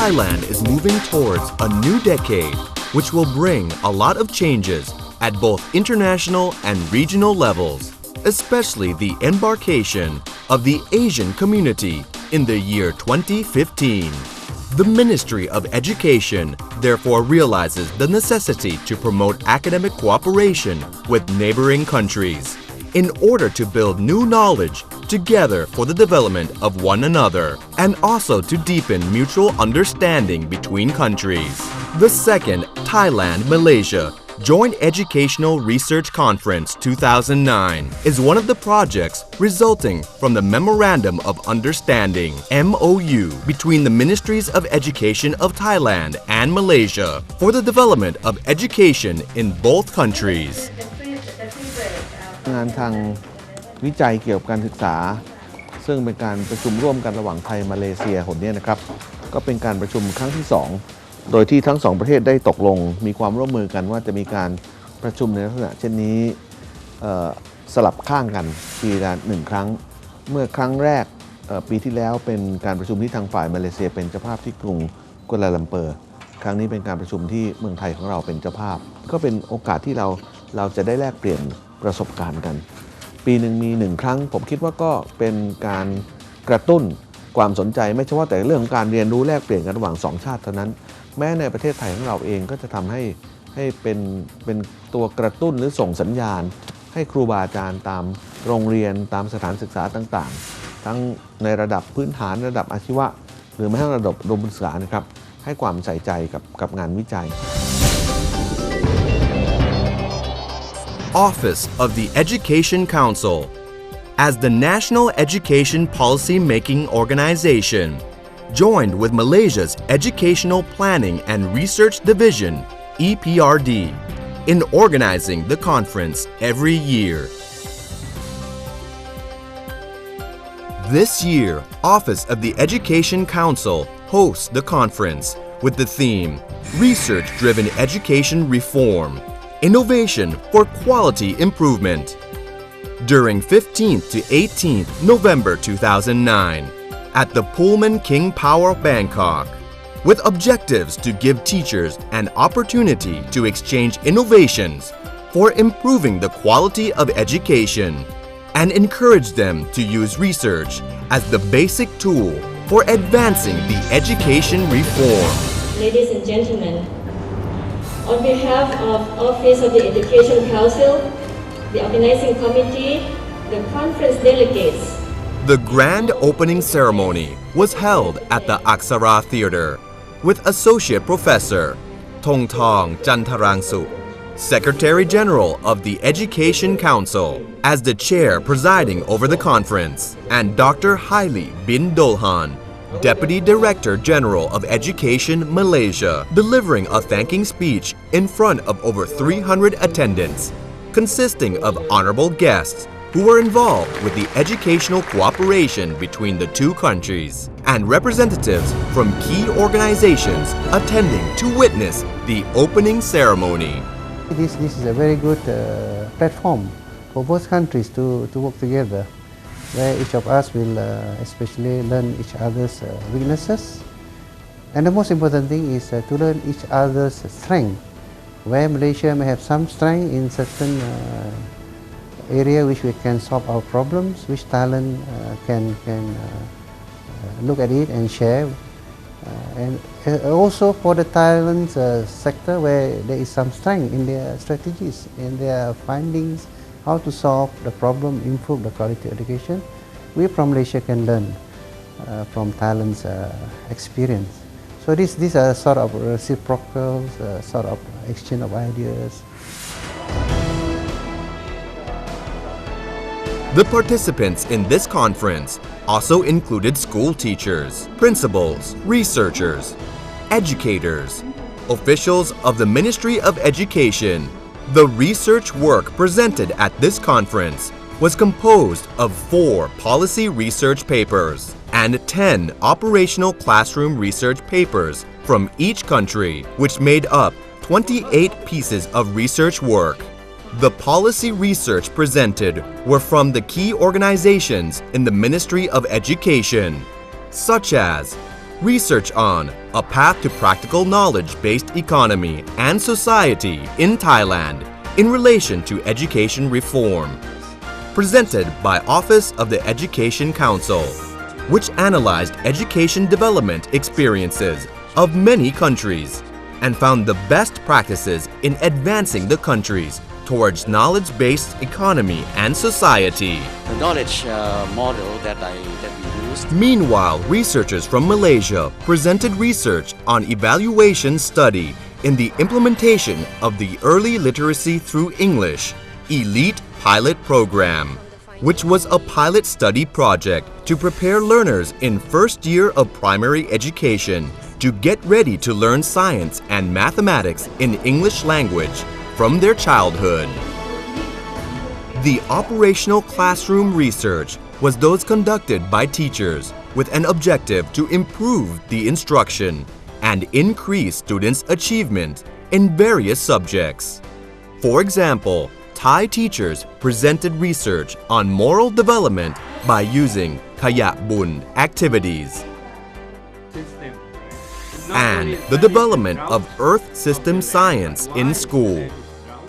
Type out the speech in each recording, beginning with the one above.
Thailand is moving towards a new decade, which will bring a lot of changes at both international and regional levels, especially the embarkation of the Asian community in the year 2015. The Ministry of Education therefore realizes the necessity to promote academic cooperation with neighboring countries in order to build new knowledge together for the development of one another and also to deepen mutual understanding between countries. The second Thailand-Malaysia Joint Educational Research Conference 2009 is one of the projects resulting from the Memorandum of Understanding MOU between the Ministries of Education of Thailand and Malaysia for the development of education in both countries. งานทางวิจัยเกี่ยวกับการศึกษาซึ่งเป็นการประชุมร่วมกันระหว่างไทยมาเลเซียหนนี้นะครับก็เป็นการประชุมครั้งที่2โดยที่ทั้ง2ประเทศได้ตกลงมีความร่วมมือกันว่าจะมีการประชุมในลักษณะเช่นนี้สลับข้างกันปีละ1ครั้งเมื่อครั้งแรกปีที่แล้วเป็นการประชุมที่ทางฝ่ายมาเลเซียเป็นเจ้าภาพที่กรุงกัวลาลัมเปอร์ครั้งนี้เป็นการประชุมที่เมืองไทยของเราเป็นเจ้าภาพก็เป็นโอกาสที่เราจะได้แลกเปลี่ยนประสบการณ์กันปีหนึ่งมี1ครั้งผมคิดว่าก็เป็นการกระตุ้นความสนใจไม่เฉพาะแต่เรื่องของการเรียนรู้แลกเปลี่ยนกันระหว่าง2ชาติเท่านั้นแม้ในประเทศไทยของเราเองก็จะทำให้เป็นตัวกระตุ้นหรือส่งสัญญาณให้ครูบาอาจารย์ตามโรงเรียนตามสถานศึกษาต่างๆทั้งในระดับพื้นฐานระดับอาชีวะหรือแม้กระทั่งระดับอุดมศึกษานะครับให้ความใส่ใจกับงานวิจัยOffice of the Education Council as the National Education Policy Making Organization joined with Malaysia's Educational Planning and Research Division EPRD in organizing the conference every year. This year, Office of the Education Council hosts the conference with the theme Research-Driven Education Reform Innovation for Quality Improvement during 15th to 18th November 2009 at the Pullman King Power Bangkok with objectives to give teachers an opportunity to exchange innovations for improving the quality of education and encourage them to use research as the basic tool for advancing the education reform. Ladies and gentlemen, on behalf of Office of the Education Council, the Organizing Committee, the conference delegates, the grand opening ceremony was held at the Aksara Theatre with Associate Professor Thong Thong Chantarangsu, Secretary General of the Education Council, as the chair presiding over the conference, and Dr. Haili bin Dolhan, Deputy Director General of Education Malaysia, delivering a thanking speech in front of over 300 attendants, consisting of honorable guests who were involved with the educational cooperation between the two countries, and representatives from key organizations attending to witness the opening ceremony. This is a very good platform for both countries to work together, where each of us will especially learn each other's weaknesses. And the most important thing is to learn each other's strength, where Malaysia may have some strength in certain area which we can solve our problems, which Thailand can look at it and share. And also for the Thailand sector, where there is some strength in their strategies, in their findings, how to solve the problem, improve the quality of education. We from Malaysia can learn from Thailand's experience. So these are sort of reciprocal, sort of exchange of ideas. The participants in this conference also included school teachers, principals, researchers, educators, officials of the Ministry of Education. The research work presented at this conference was composed of 4 policy research papers and 10 operational classroom research papers from each country, which made up 28 pieces of research work. The policy research presented were from the key organizations in the Ministry of Education, such as research on a path to practical knowledge-based economy and society in Thailand in relation to education reform, presented by Office of the Education Council, which analyzed education development experiences of many countries and found the best practices in advancing the countries towards knowledge-based economy and society. The knowledge model that we used. Meanwhile, researchers from Malaysia presented research on evaluation study in the implementation of the Early Literacy Through English Elite Pilot Program, which was a pilot study project to prepare learners in first year of primary education to get ready to learn science and mathematics in English language from their childhood. The operational classroom research was those conducted by teachers with an objective to improve the instruction and increase students' achievement in various subjects. For example, Thai teachers presented research on moral development by using Khaya Bun activities and the development of Earth System Science in school,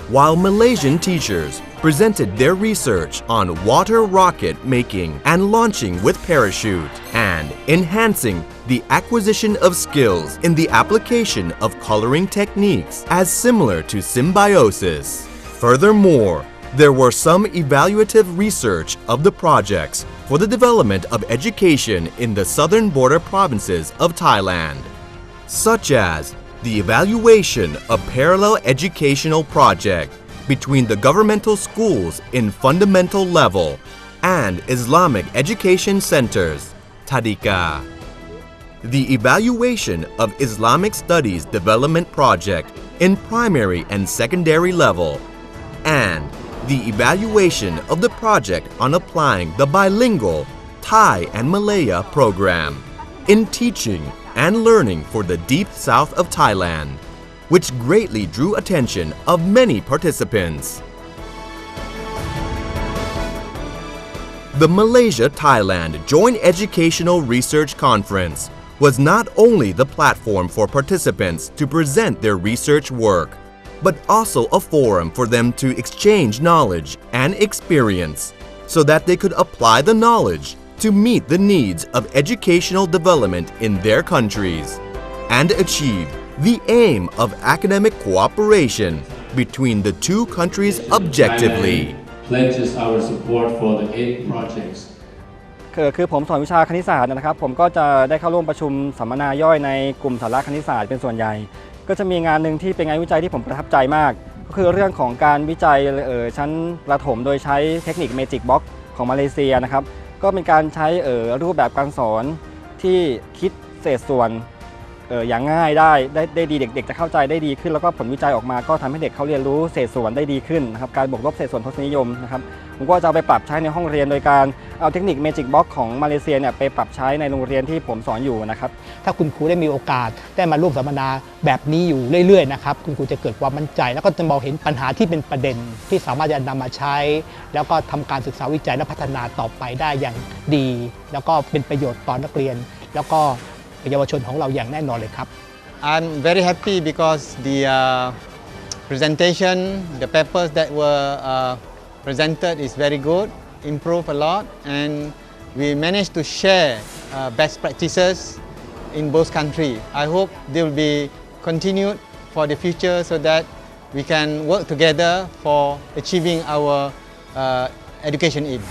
while Malaysian teachers presented their research on water rocket making and launching with parachute and enhancing the acquisition of skills in the application of coloring techniques as similar to symbiosis. Furthermore, there were some evaluative research of the projects for the development of education in the southern border provinces of Thailand, such as the evaluation of parallel educational project between the governmental schools in fundamental level and Islamic education centers, Tadika. The evaluation of Islamic Studies Development Project in primary and secondary level, and the evaluation of the project on applying the bilingual Thai and Malaya program in teaching and learning for the deep south of Thailand, which greatly drew attention of many participants. The Malaysia-Thailand Joint Educational Research Conference was not only the platform for participants to present their research work, but also a forum for them to exchange knowledge and experience so that they could apply the knowledge to meet the needs of educational development in their countries and achieve the aim of academic cooperation between the two countries objectively. Thailand pledges our support for the 8 projects. คือผมสอนวิชาคณิตศาสตร์นะครับผมก็จะได้เข้าร่วมประชุมสัมมนาย่อยในกลุ่มสาระคณิตศาสตร์เป็นส่วนใหญ่ก็จะมีงานหนึ่งที่เป็นงานวิจัยที่ผมประทับใจมากก็คือเรื่องของการวิจัยชั้นประถมโดยใช้เทคนิคเมจิกบ็อกซ์ของมาเลเซียนะครับก็เป็นการใช้รูปแบบการสอนที่คิดเศษส่วนอย่างง่ายได้ดีเด็กๆจะเข้าใจได้ดีขึ้นแล้วก็ผลวิจัยออกมาก็ทำให้เด็กเขาเรียนรู้เศษส่วนได้ดีขึ้นนะครับการบวกลบเศษส่วนทศนิยมนะครับผมก็จะเอาไปปรับใช้ในห้องเรียนโดยการเอาเทคนิคเมจิกบ็อกซ์ของมาเลเซียเนี่ยไปปรับใช้ในโรงเรียนที่ผมสอนอยู่นะครับถ้าคุณครูได้มีโอกาสได้มาร่วมสัมมนาแบบนี้อยู่เรื่อยๆนะครับคุณครูจะเกิดความมั่นใจแล้วก็จะมองเห็นปัญหาที่เป็นประเด็นที่สามารถจะนำมาใช้แล้วก็ทำการศึกษาวิจัยและพัฒนาต่อไปได้อย่างดีแล้วก็เป็นประโยชน์ต่อนักเรียนแล้วก็เยาวชนของเราอย่างแน่นอนเลยครับ I'm very happy because the presentation, the papers that were presented is very good, improved a lot, and we managed to share best practices in both countries. I hope they will be continued for the future so that we can work together for achieving our education aim.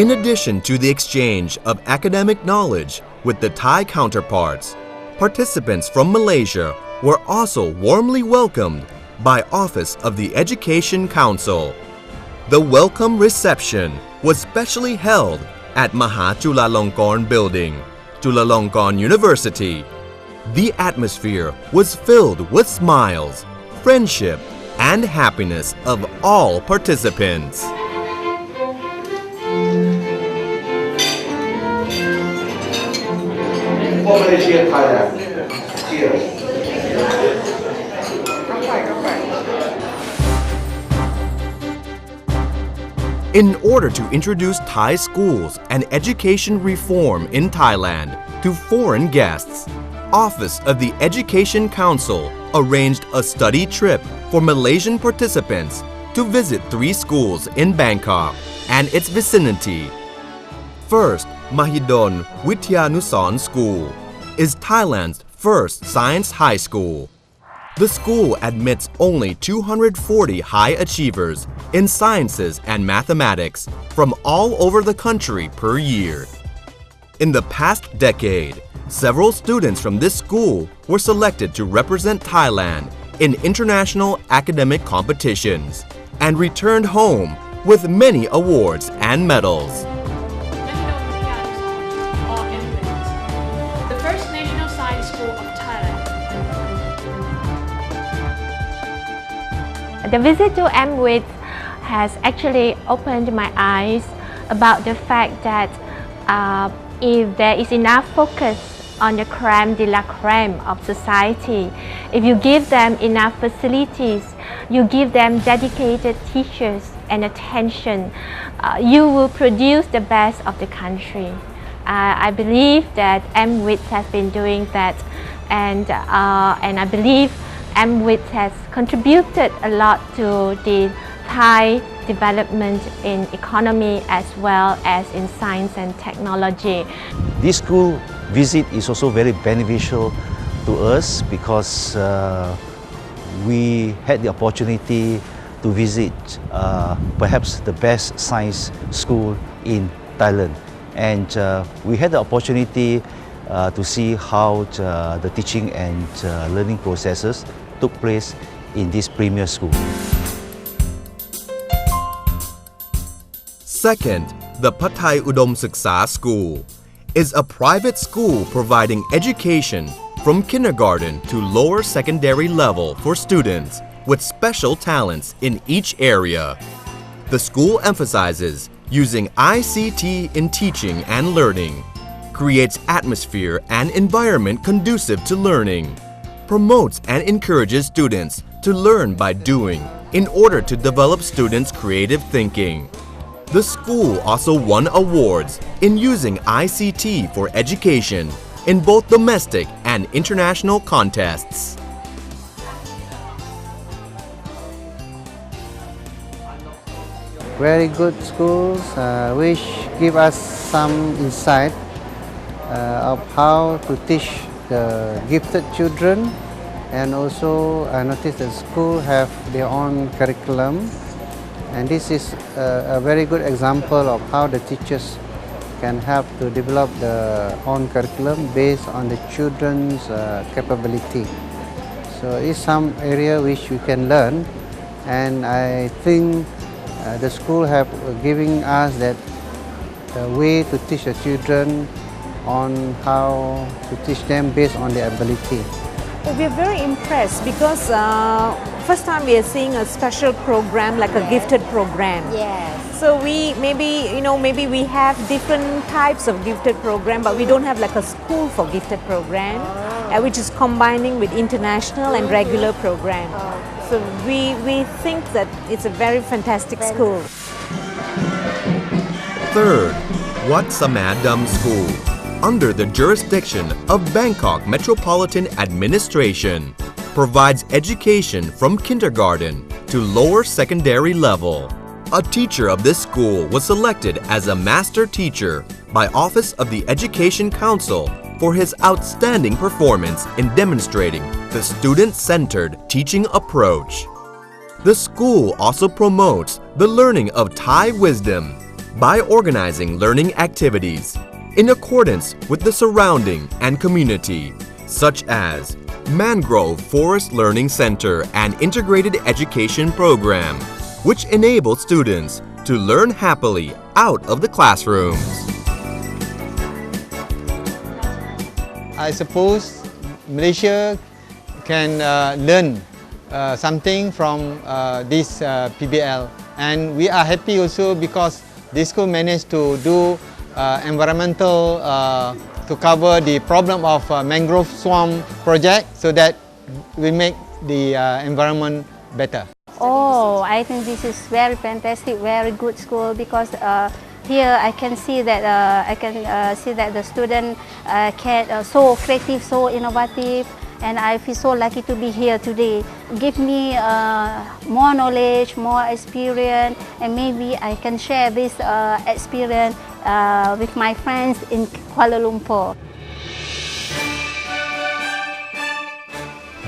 In addition to the exchange of academic knowledge with the Thai counterparts, participants from Malaysia were also warmly welcomed by Office of the Education Council. The welcome reception was specially held at Chulalongkorn Building, Chulalongkorn University. The atmosphere was filled with smiles, friendship, and happiness of all participants. For Malaysia, Thailand. Cheers. In order to introduce Thai schools and education reform in Thailand to foreign guests, Office of the Education Council arranged a study trip for Malaysian participants to visit 3 schools in Bangkok and its vicinity. First, Mahidol Wityanusaran School is Thailand's first science high school. The school admits only 240 high achievers in sciences and mathematics from all over the country per year. In the past decade, several students from this school were selected to represent Thailand in international academic competitions and returned home with many awards and medals. The first national science school of Thailand. The visit to MWIT has actually opened my eyes about the fact that if there is enough focus on the crème de la crème of society, if you give them enough facilities, you give them dedicated teachers and attention, you will produce the best of the country. I believe that MWIT has been doing that, and I believe MWIT has contributed a lot to the Thai development in economy as well as in science and technology. This school visit is also very beneficial to us because we had the opportunity to visit perhaps the best science school in Thailand, and we had the opportunity to see how the teaching and learning processes took place in this premier school. Second, the Pattaya Domestics School is a private school providing education from kindergarten to lower secondary level for students with special talents in each area. The school emphasizes using ICT in teaching and learning, creates atmosphere and environment conducive to learning, promotes and encourages students to learn by doing in order to develop students' creative thinking. The school also won awards in using ICT for education in both domestic and international contests. Very good schools which give us some insight of how to teach the gifted children, and also I noticed the school have their own curriculum, and this is a very good example of how the teachers can help to develop their own curriculum based on the children's capability. So it's some area which we can learn, and I think the school have giving us that way to teach the children on how to teach them based on their ability. We're very impressed because first time we are seeing a special program like a gifted program. Yes. So maybe we have different types of gifted program, but we don't have like a school for gifted program, which is combining with international and regular program. So we think that it's a very fantastic school. Third, Wat Samadam School, under the jurisdiction of Bangkok Metropolitan Administration, provides education from kindergarten to lower secondary level. A teacher of this school was selected as a master teacher by Office of the Education Council for his outstanding performance in demonstrating the student-centered teaching approach. The school also promotes the learning of Thai wisdom by organizing learning activities in accordance with the surrounding and community, such as Mangrove Forest Learning Center and Integrated Education Program, which enables students to learn happily out of the classrooms. I suppose Malaysia can learn something from this PBL, and we are happy also because this school managed to do environmental to cover the problem of mangrove swamp project so that we make the environment better. Oh, Oh, I think this is very fantastic, very good school because here I can see that the student can so creative, so innovative, and I feel so lucky to be here today. Give me more knowledge, more experience, and maybe I can share this experience with my friends in Kuala Lumpur.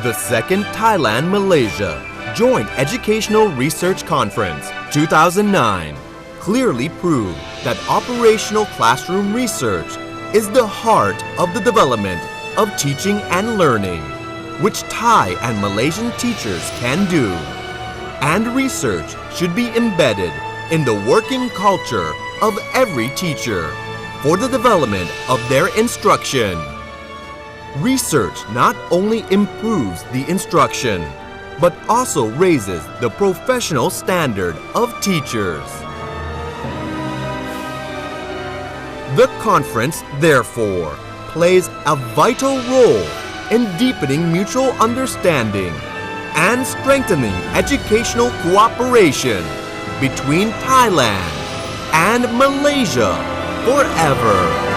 The second Thailand-Malaysia Joint Educational Research Conference 2009 clearly proved that operational classroom research is the heart of the development of teaching and learning, which Thai and Malaysian teachers can do. And research should be embedded in the working culture of every teacher for the development of their instruction. Research not only improves the instruction, but also raises the professional standard of teachers. The conference, therefore, plays a vital role in deepening mutual understanding and strengthening educational cooperation between Thailand and Malaysia forever.